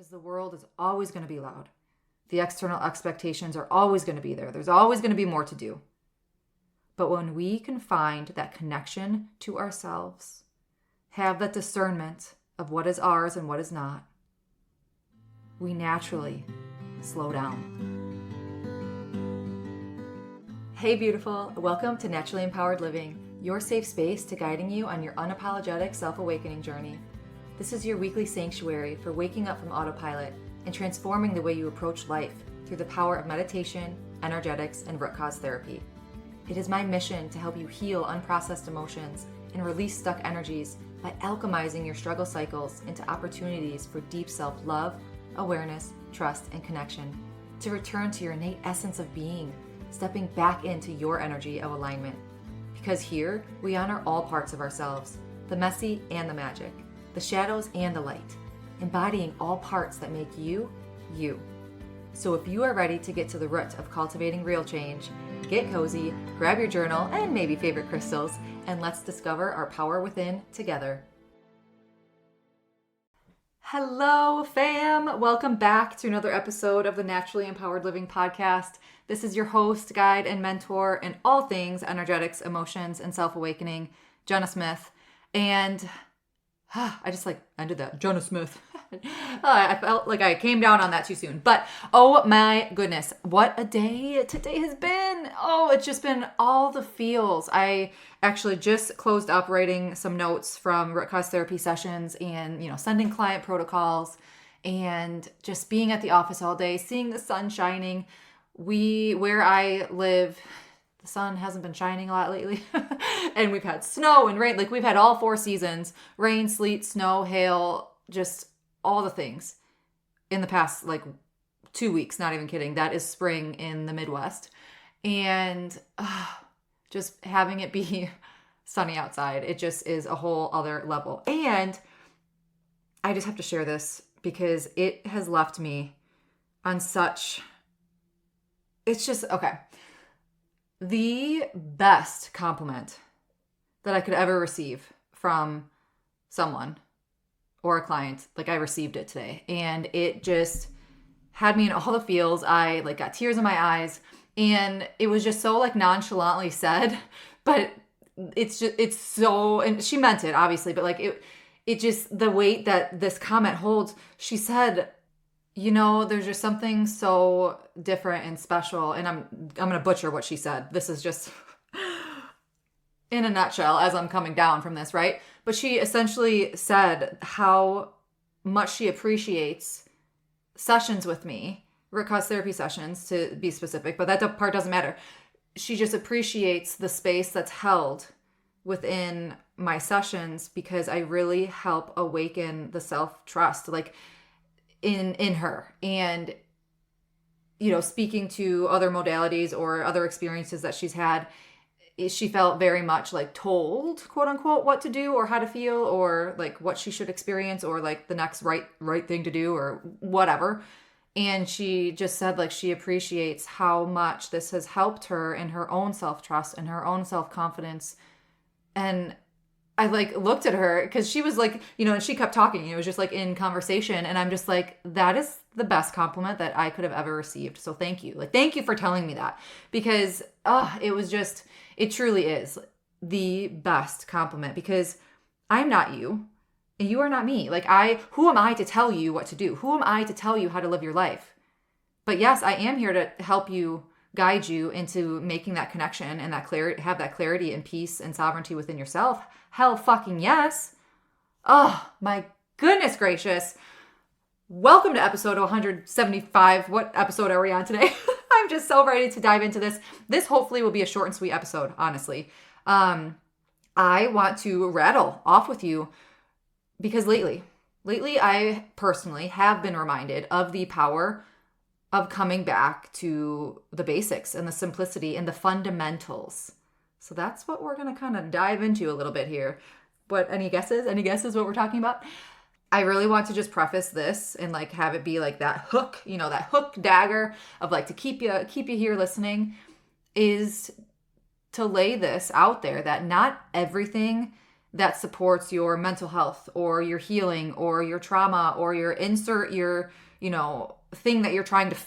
because the world is always going to be loud. The external expectations are always going to be there. There's always going to be more to do. But when we can find that connection to ourselves, have that discernment of what is ours and what is not, we naturally slow down. Hey beautiful, welcome to Naturally Empowered Living, your safe space to guiding you on your unapologetic self-awakening journey. This is your weekly sanctuary for waking up from autopilot and transforming the way you approach life through the power of meditation, energetics, and root cause therapy. It is my mission to help you heal unprocessed emotions and release stuck energies by alchemizing your struggle cycles into opportunities for deep self-love, awareness, trust, and connection, to return to your innate essence of being, stepping back into your energy of alignment. Because here, we honor all parts of ourselves, the messy and the magic, the shadows and the light, embodying all parts that make you, you. So if you are ready to get to the root of cultivating real change, get cozy, grab your journal and maybe favorite crystals, and let's discover our power within together. Hello, fam. Welcome back to another episode of the Naturally Empowered Living podcast. This is your host, guide, and mentor in all things energetics, emotions, and self-awakening, Jenna Smith. And I just ended that. Jenna Smith. I felt like I came down on that too soon. But oh my goodness, what a day today has been. Oh, it's just been all the feels. I actually just closed up writing some notes from root cause therapy sessions and, sending client protocols and just being at the office all day, seeing the sun shining. Where I live, the sun hasn't been shining a lot lately. And we've had snow and rain. We've had all 4 seasons, rain, sleet, snow, hail, just all the things in the past 2 weeks, not even kidding. That is spring in the Midwest. And just having it be sunny outside, it just is a whole other level. And I just have to share this because it has left me on it's just, okay. The best compliment that I could ever receive from someone or a client, I received it today, and it just had me in all the feels. I got tears in my eyes, and it was just so nonchalantly said, but it's so, and she meant it obviously, but it just, the weight that this comment holds. She said, there's just something so different and special, and I'm going to butcher what she said. This is just in a nutshell as I'm coming down from this, right? But she essentially said how much she appreciates sessions with me, root cause therapy sessions to be specific, but that part doesn't matter. She just appreciates the space that's held within my sessions because I really help awaken the self-trust, in her. And, speaking to other modalities or other experiences that she's had, she felt very much told, quote unquote, what to do or how to feel or what she should experience or the next right thing to do or whatever. And she just said she appreciates how much this has helped her in her own self-trust and her own self-confidence. And I looked at her because she was and she kept talking. It was just in conversation. And I'm just that is the best compliment that I could have ever received. So thank you. Thank you for telling me that, because it truly is the best compliment, because I'm not you and you are not me. Who am I to tell you what to do? Who am I to tell you how to live your life? But yes, I am here to help you, guide you into making that connection and that clarity, have that clarity and peace and sovereignty within yourself. Hell fucking yes. Oh my goodness gracious. Welcome to episode 175. What episode are we on today? I'm just so ready to dive into this. This hopefully will be a short and sweet episode, honestly. I want to rattle off with you because lately I personally have been reminded of the power of coming back to the basics and the simplicity and the fundamentals. So that's what we're going to kind of dive into a little bit here. Any guesses? Any guesses what we're talking about? I really want to just preface this and have it be that hook, that hook dagger of to keep you here listening, is to lay this out there that not everything that supports your mental health or your healing or your trauma or your insert your, thing that you're trying to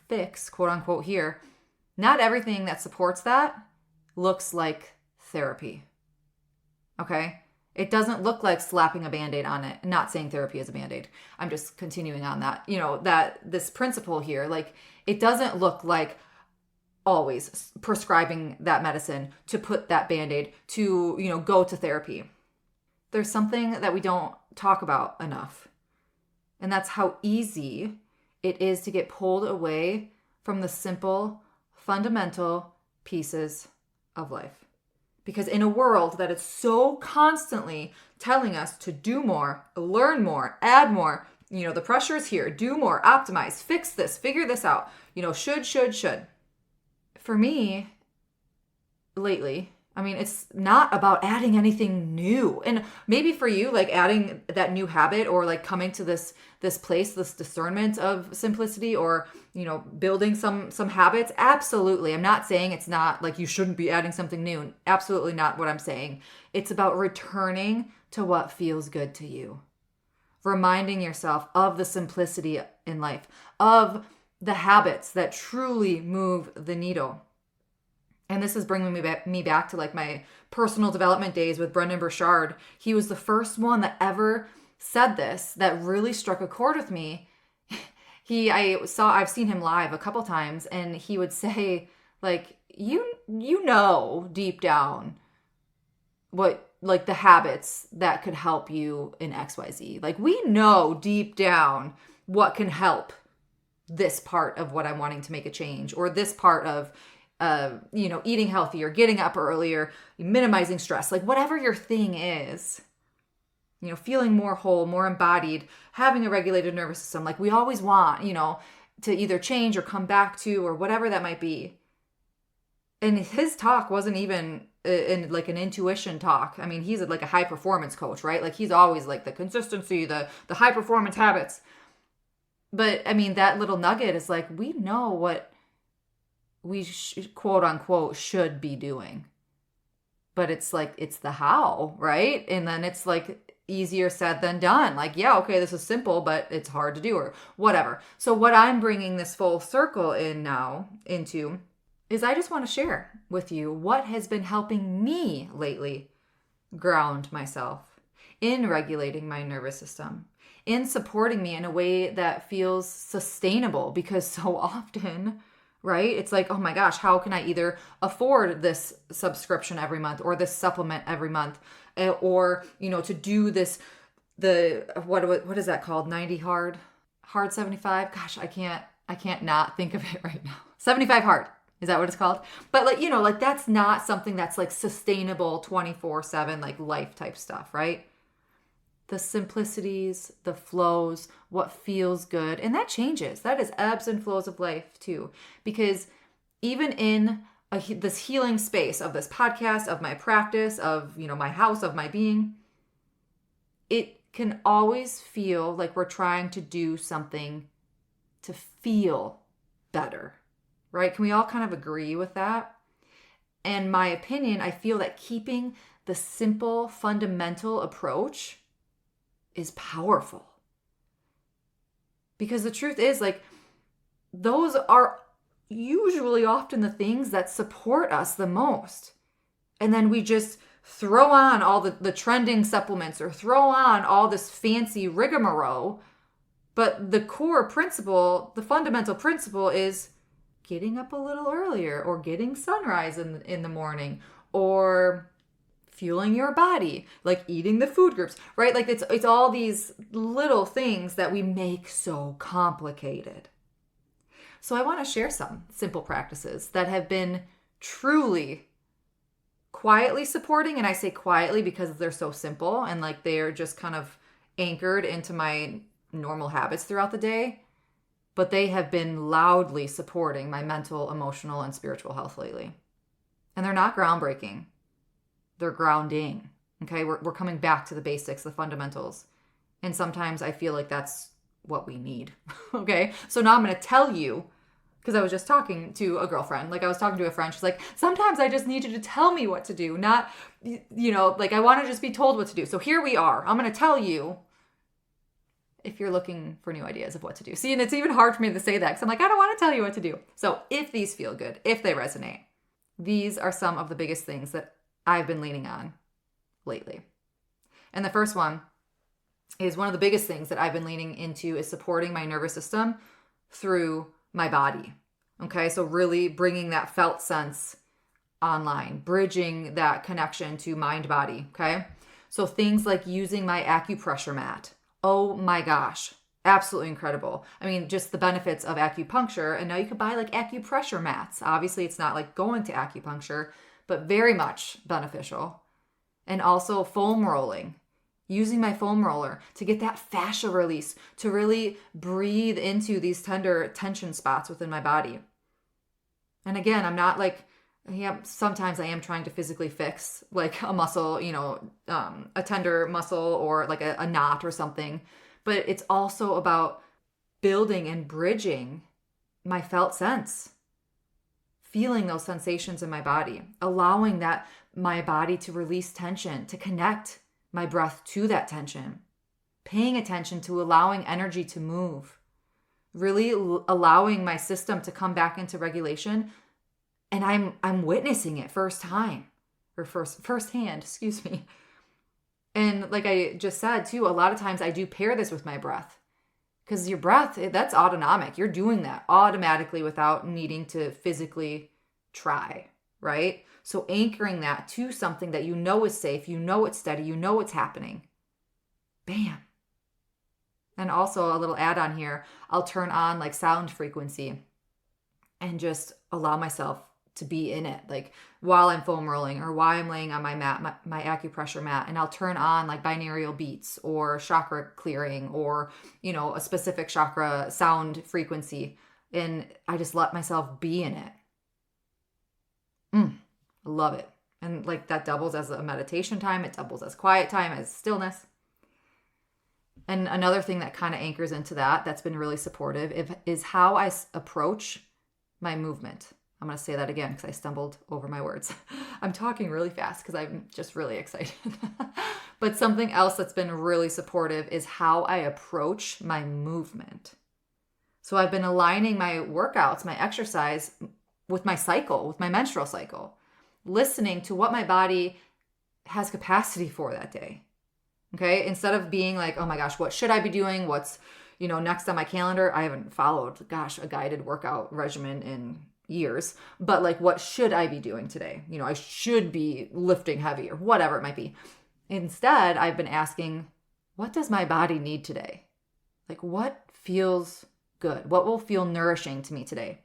fix, quote unquote, here. Not everything that supports that looks like therapy. Okay? It doesn't look like slapping a Band-Aid on it. I'm not saying therapy is a Band-Aid. I'm just continuing on that. That this principle here, like, it doesn't look like always prescribing that medicine to put that Band-Aid to, go to therapy. There's something that we don't talk about enough. And that's how easy it is to get pulled away from the simple, fundamental pieces of life. Because in a world that is so constantly telling us to do more, learn more, add more, the pressure is here, do more, optimize, fix this, figure this out, should. For me, lately, it's not about adding anything new. And maybe for you, like adding that new habit or like coming to this place, this discernment of simplicity or, building some habits. Absolutely. I'm not saying it's not like you shouldn't be adding something new. Absolutely not what I'm saying. It's about returning to what feels good to you. Reminding yourself of the simplicity in life, of the habits that truly move the needle. And this is bringing me back to like my personal development days with Brendan Burchard. He was the first one that ever said this that really struck a chord with me. I've seen him live a couple times, and he would say, like, you know deep down what, like, the habits that could help you in XYZ. Like, we know deep down what can help this part of what I'm wanting to make a change, or this part of eating healthier, getting up earlier, minimizing stress, like whatever your thing is, feeling more whole, more embodied, having a regulated nervous system. Like we always want, to either change or come back to, or whatever that might be. And his talk wasn't even in like an intuition talk. He's like a high performance coach, right? Like he's always like the consistency, the high performance habits. But that little nugget is like, we know what we quote unquote should be doing, but it's like, it's the how, right? And then it's like easier said than done. Like, yeah, okay, this is simple, but it's hard to do, or whatever. So what I'm bringing this full circle into is I just want to share with you what has been helping me lately ground myself, in regulating my nervous system, in supporting me in a way that feels sustainable. Because so often, right, it's like, oh my gosh, how can I either afford this subscription every month, or this supplement every month, or, to do this, what is that called? 90 hard 75? Gosh, I can't not think of it right now. 75 hard. Is that what it's called? But like that's not something that's like sustainable 24/7, like life type stuff, right? The simplicities, the flows, what feels good. And that changes. That is ebbs and flows of life too. Because even in this healing space of this podcast, of my practice, of, my house, of my being, it can always feel like we're trying to do something to feel better, right? Can we all kind of agree with that? And my opinion, I feel that keeping the simple, fundamental approach is powerful. Because the truth is, like, those are usually often the things that support us the most. And then we just throw on all the trending supplements, or throw on all this fancy rigmarole. But the core principle, the fundamental principle, is getting up a little earlier, or getting sunrise in the morning, or fueling your body, like eating the food groups, right? Like it's all these little things that we make so complicated. So I want to share some simple practices that have been truly quietly supporting. And I say quietly because they're so simple, and like they're just kind of anchored into my normal habits throughout the day. But they have been loudly supporting my mental, emotional, and spiritual health lately. And they're not groundbreaking. They're grounding. Okay, we're coming back to the basics, the fundamentals. And sometimes I feel like that's what we need. Okay, so now I'm going to tell you, because I was just talking to a girlfriend. Like I was talking to a friend. She's like, sometimes I just need you to tell me what to do. Not, like I want to just be told what to do. So here we are. I'm going to tell you if you're looking for new ideas of what to do. See, and it's even hard for me to say that because I'm like, I don't want to tell you what to do. So if these feel good, if they resonate, these are some of the biggest things that I've been leaning on lately. And the first one is one of the biggest things that I've been leaning into is supporting my nervous system through my body. Okay, so really bringing that felt sense online, bridging that connection to mind body. Okay, so things like using my acupressure mat. Oh my gosh, absolutely incredible. I mean, just the benefits of acupuncture. And now you can buy like acupressure mats. Obviously, it's not like going to acupuncture, but very much beneficial. And also foam rolling. Using my foam roller to get that fascia release, to really breathe into these tender tension spots within my body. And again, I'm not like, sometimes I am trying to physically fix like a muscle, a tender muscle or like a knot or something. But it's also about building and bridging my felt sense, feeling those sensations in my body, allowing that my body to release tension, to connect my breath to that tension, paying attention to allowing energy to move, really allowing my system to come back into regulation. And I'm witnessing it firsthand. And like I just said too, a lot of times I do pair this with my breath, because your breath, that's autonomic. You're doing that automatically without needing to physically try, right? So anchoring that to something that you know is safe, you know it's steady, you know it's happening. Bam. And also a little add-on here, I'll turn on like sound frequency and just allow myself to be in it, like while I'm foam rolling or while I'm laying on my mat, my acupressure mat, and I'll turn on like binaural beats or chakra clearing or, a specific chakra sound frequency. And I just let myself be in it. I love it. And like that doubles as a meditation time. It doubles as quiet time, as stillness. And another thing that kind of anchors into that's been really supportive is how I approach my movement. I'm going to say that again because I stumbled over my words. I'm talking really fast because I'm just really excited. But something else that's been really supportive is how I approach my movement. So I've been aligning my workouts, my exercise with my cycle, with my menstrual cycle, listening to what my body has capacity for that day. Okay. Instead of being like, oh my gosh, what should I be doing? What's, next on my calendar? I haven't followed, a guided workout regimen in years, but like, what should I be doing today? I should be lifting heavy or whatever it might be. Instead, I've been asking, what does my body need today? Like, what feels good? What will feel nourishing to me today?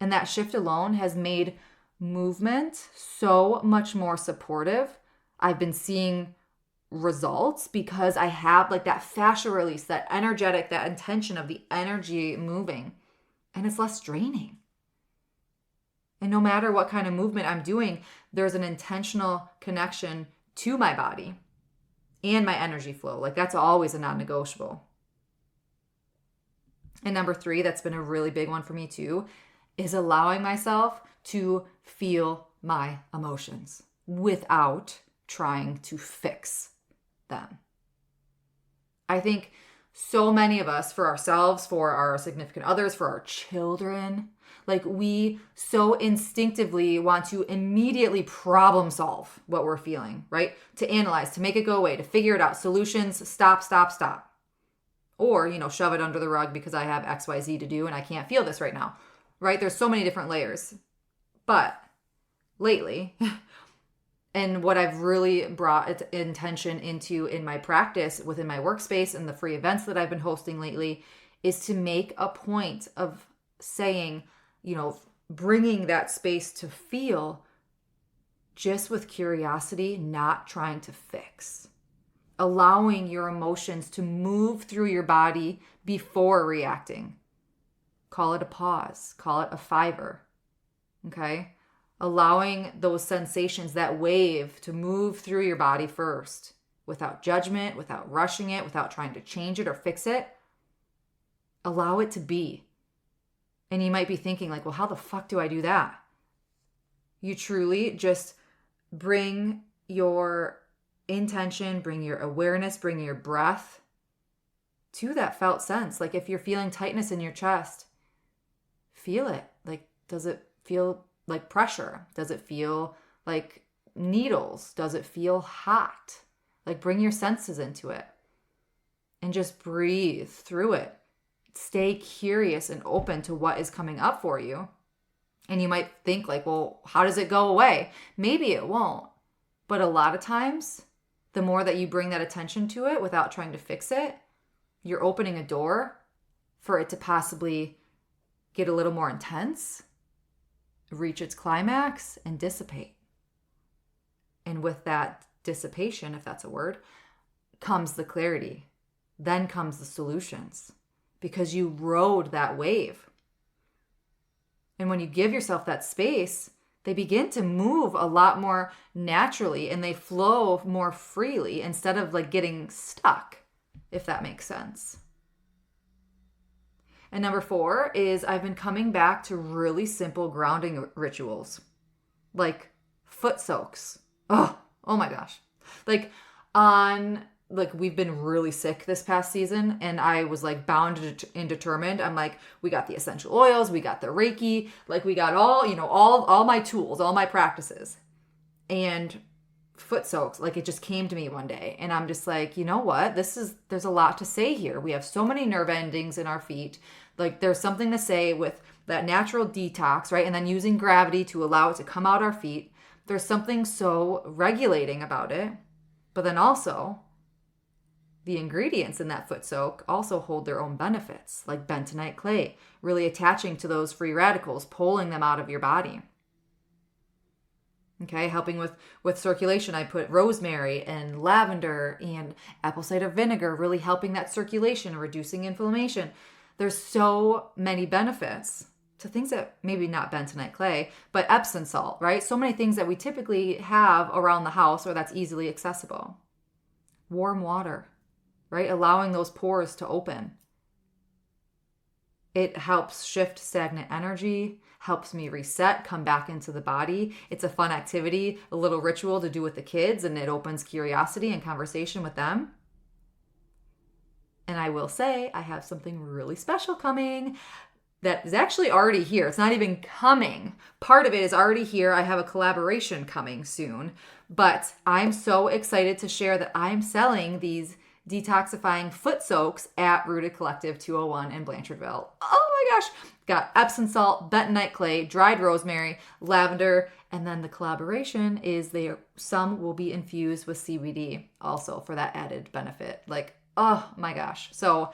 And that shift alone has made movement so much more supportive. I've been seeing results because I have like that fascia release, that energetic, that intention of the energy moving, and it's less draining. And no matter what kind of movement I'm doing, there's an intentional connection to my body and my energy flow. Like that's always a non-negotiable. And number 3, that's been a really big one for me too, is allowing myself to feel my emotions without trying to fix them. I think so many of us, for ourselves, for our significant others, for our children, like we so instinctively want to immediately problem solve what we're feeling, right? To analyze, to make it go away, to figure it out. Solutions, stop. Or, shove it under the rug because I have XYZ to do and I can't feel this right now, right? There's so many different layers. But lately, and what I've really brought intention into in my practice within my workspace and the free events that I've been hosting lately is to make a point of saying, bringing that space to feel just with curiosity, not trying to fix. Allowing your emotions to move through your body before reacting. Call it a pause. Call it a 5. Okay? Allowing those sensations, that wave, to move through your body first without judgment, without rushing it, without trying to change it or fix it. Allow it to be. And you might be thinking like, well, how the fuck do I do that? You truly just bring your intention, bring your awareness, bring your breath to that felt sense. Like if you're feeling tightness in your chest, feel it. Like, does it feel like pressure? Does it feel like needles? Does it feel hot? Like bring your senses into it and just breathe through it. Stay curious and open to what is coming up for you. And you might think like, well, how does it go away? Maybe it won't. But a lot of times, the more that you bring that attention to it without trying to fix it, you're opening a door for it to possibly get a little more intense, reach its climax, and dissipate. And with that dissipation, if that's a word, comes the clarity. Then comes the solutions because you rode that wave. And when you give yourself that space, they begin to move a lot more naturally and they flow more freely instead of like getting stuck, if that makes sense. And number 4 is I've been coming back to really simple grounding rituals, like foot soaks. Oh my gosh. We've been really sick this past season and I was like bound and determined. I'm like, we got the essential oils, we got the Reiki, like we got all my tools, all my practices. And foot soaks, like it just came to me one day and I'm just like, you know what? There's a lot to say here. We have so many nerve endings in our feet. Like there's something to say with that natural detox, right? And then using gravity to allow it to come out our feet. There's something so regulating about it. But then also, the ingredients in that foot soak also hold their own benefits, like bentonite clay, really attaching to those free radicals, pulling them out of your body. Okay, helping with circulation, I put rosemary and lavender and apple cider vinegar, really helping that circulation, reducing inflammation. There's so many benefits to things that maybe not bentonite clay, but Epsom salt, right? So many things that we typically have around the house or that's easily accessible. Warm water, right? Allowing those pores to open. It helps shift stagnant energy, helps me reset, come back into the body. It's a fun activity, a little ritual to do with the kids, and it opens curiosity and conversation with them. And I will say, I have something really special coming that is actually already here. It's not even coming. Part of it is already here. I have a collaboration coming soon, but I'm so excited to share that I'm selling these detoxifying foot soaks at Rooted Collective 201 in Blanchardville. Oh my gosh. Got Epsom salt, bentonite clay, dried rosemary, lavender, and then the collaboration is some will be infused with CBD also for that added benefit. Like, oh my gosh. So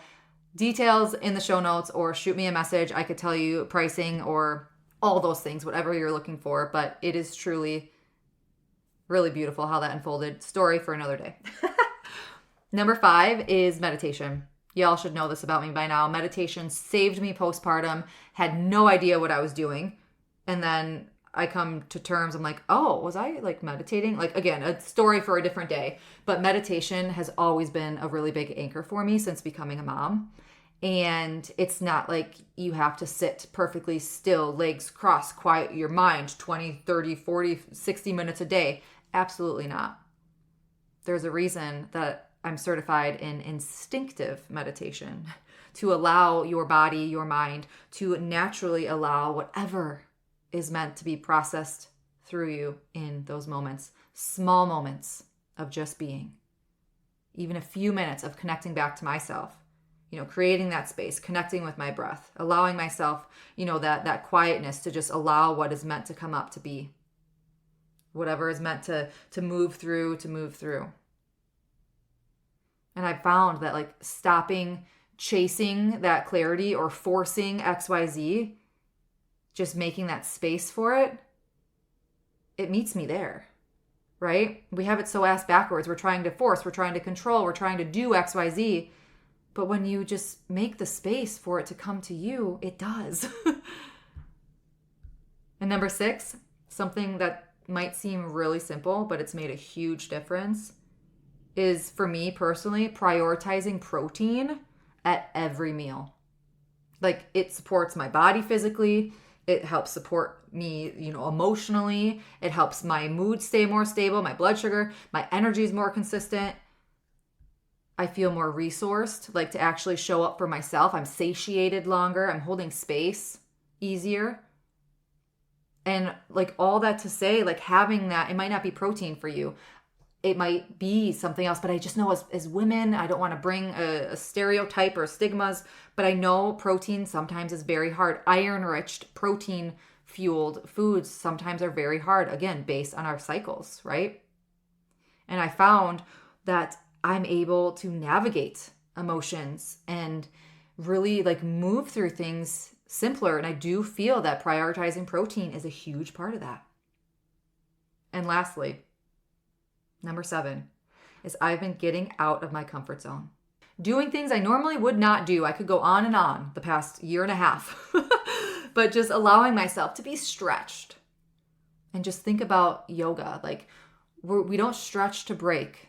details in the show notes or shoot me a message. I could tell you pricing or all those things, whatever you're looking for, but it is truly really beautiful how that unfolded. Story for another day. Number 5 is meditation. Y'all should know this about me by now. Meditation saved me postpartum, had no idea what I was doing. And then I come to terms, I'm like, oh, was I like meditating? Like, again, a story for a different day. But meditation has always been a really big anchor for me since becoming a mom. And it's not like you have to sit perfectly still, legs crossed, quiet your mind 20, 30, 40, 60 minutes a day. Absolutely not. There's a reason that I'm certified in instinctive meditation to allow your body, your mind to naturally allow whatever is meant to be processed through you in those moments, small moments of just being, even a few minutes of connecting back to myself, creating that space, connecting with my breath, allowing myself, that quietness to just allow what is meant to come up to be, whatever is meant to move through, And I found that like stopping chasing that clarity or forcing XYZ, just making that space for it, it meets me there, right? We have it so ass backwards. We're trying to force, we're trying to control, we're trying to do XYZ. But when you just make the space for it to come to you, it does. And number 6, something that might seem really simple, but it's made a huge difference, is for me personally, prioritizing protein at every meal. Like, it supports my body physically. It helps support me, emotionally. It helps my mood stay more stable, my blood sugar, my energy is more consistent. I feel more resourced, like to actually show up for myself. I'm satiated longer. I'm holding space easier. And like all that to say, like having that, it might not be protein for you. It might be something else, but I just know as women, I don't want to bring a stereotype or stigmas, but I know protein sometimes is very hard. Iron-rich, protein-fueled foods sometimes are very hard, again, based on our cycles, right? And I found that I'm able to navigate emotions and really like move through things simpler. And I do feel that prioritizing protein is a huge part of that. And lastly, number 7 is I've been getting out of my comfort zone. Doing things I normally would not do. I could go on and on the past year and a half, but just allowing myself to be stretched. And just think about yoga. Like we don't stretch to break.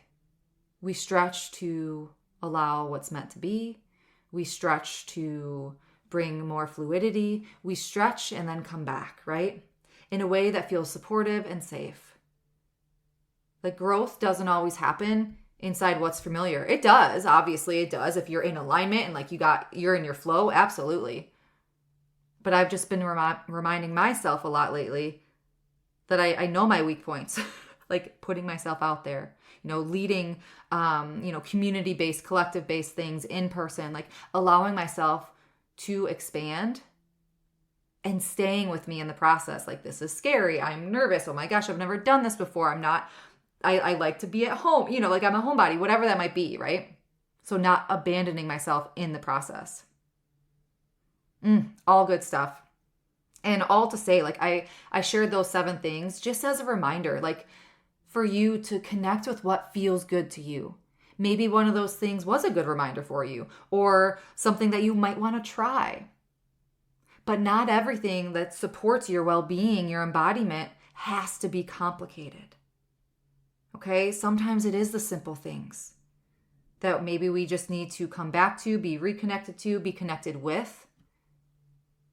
We stretch to allow what's meant to be. We stretch to bring more fluidity. We stretch and then come back, right? In a way that feels supportive and safe. Like growth doesn't always happen inside what's familiar. It does, obviously it does. If you're in alignment and like you're in your flow, absolutely. But I've just been reminding myself a lot lately that I know my weak points, like putting myself out there, leading, community-based, collective-based things in person, like allowing myself to expand and staying with me in the process. Like, this is scary. I'm nervous. Oh my gosh, I've never done this before. I like to be at home, like I'm a homebody, whatever that might be, right? So not abandoning myself in the process. All good stuff. And all to say, like I shared those 7 things just as a reminder, like for you to connect with what feels good to you. Maybe one of those things was a good reminder for you or something that you might want to try. But not everything that supports your well-being, your embodiment, has to be complicated. Okay? Sometimes it is the simple things that maybe we just need to come back to, be reconnected to, be connected with.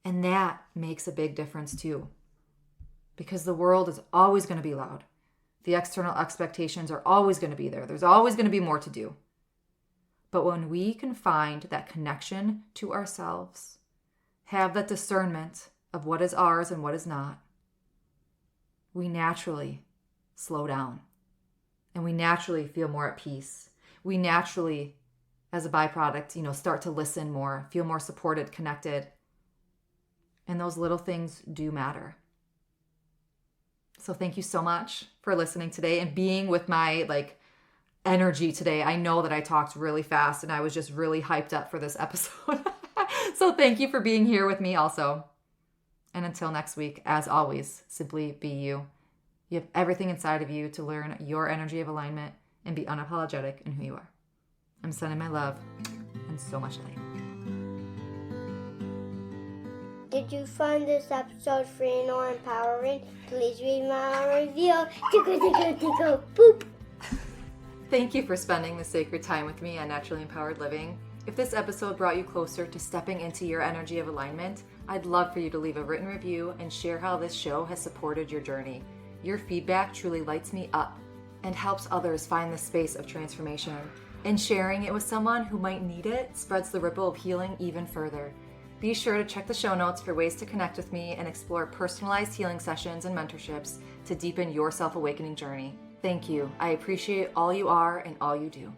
And that makes a big difference too. Because the world is always going to be loud. The external expectations are always going to be there. There's always going to be more to do. But when we can find that connection to ourselves, have that discernment of what is ours and what is not, we naturally slow down. And we naturally feel more at peace. We naturally, as a byproduct, start to listen more, feel more supported, connected. And those little things do matter. So thank you so much for listening today and being with my energy today. I know that I talked really fast and I was just really hyped up for this episode. So thank you for being here with me also. And until next week, as always, simply be you. You have everything inside of you to learn your energy of alignment and be unapologetic in who you are. I'm sending my love and so much light. Did you find this episode free or empowering? Please read my review. Tickle, boop. Thank you for spending the sacred time with me on Naturally Empowered Living. If this episode brought you closer to stepping into your energy of alignment, I'd love for you to leave a written review and share how this show has supported your journey. Your feedback truly lights me up and helps others find the space of transformation. And sharing it with someone who might need it spreads the ripple of healing even further. Be sure to check the show notes for ways to connect with me and explore personalized healing sessions and mentorships to deepen your self-awakening journey. Thank you. I appreciate all you are and all you do.